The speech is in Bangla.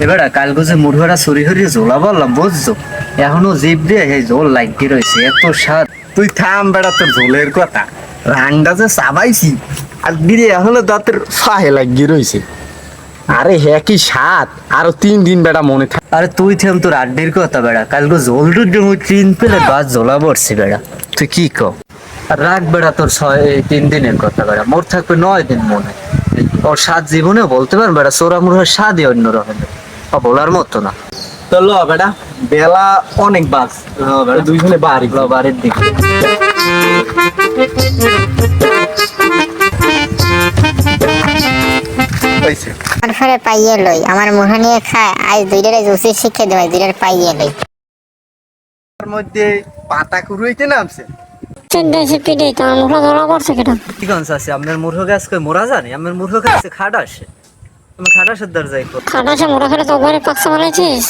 এবারে কালকে যে মুরগাটা চুরি হরিয়ে ঝোলা বললাম বুঝছো, এখনো জিভ দিয়ে এই ঝোল লাগিয়ে রয়েছে, এত স্বাদ। তুই থাম বেড়া, তোর ঝোলের কথা। রান্ডা যে চাবাইছি আর দিদি এখনো দাঁতের ফাহে লাগিয়ে রয়েছে। আরে হ্যাঁ কি স্বাদ, আরো 3 দিন বেড়া মনে থাক। আরে তুই থেম তোর আড্ডির কথা বেড়া, কালকে ঝোল টুল মুই 3 প্লেট বাস ঝোলা পড়ছি বেড়া, তুই কি কও? আর রাখ বেড়া তোর 3 দিনের কথা বেড়া, মোর থাকবে 9 দিন মনে। ওর স্বাদ জীবনে বলতে পার বেড়া, চোরা মুরগার স্বাদই অন্য রকমের, বলার মতো না। তো ল বেড়া, বেলা অনেক বাস, দুইজনে বাড়ি বাড়ির দিকে হয়েছে। তারপরে পাইয়ে লই আমার মুখে নিয়ে খায়, আজ দুইটারে জুসি শিখে দেয়, দুইটার পাইয়ে লই। তার মধ্যে পাতা কুড়াইতে নামছে। দেশে পিঠে তোমার মুখে ধরা পড়ছে কেটা? কি কনস আছে আপনার মূর্খ গাছ কই মোরা জানি, আপনার মূর্খ গাছে খাট আসে, তুমি খাটাসের দর যাই খাটাসে মোটা খেলে তো ঘরে পাকসা বানাইছিস।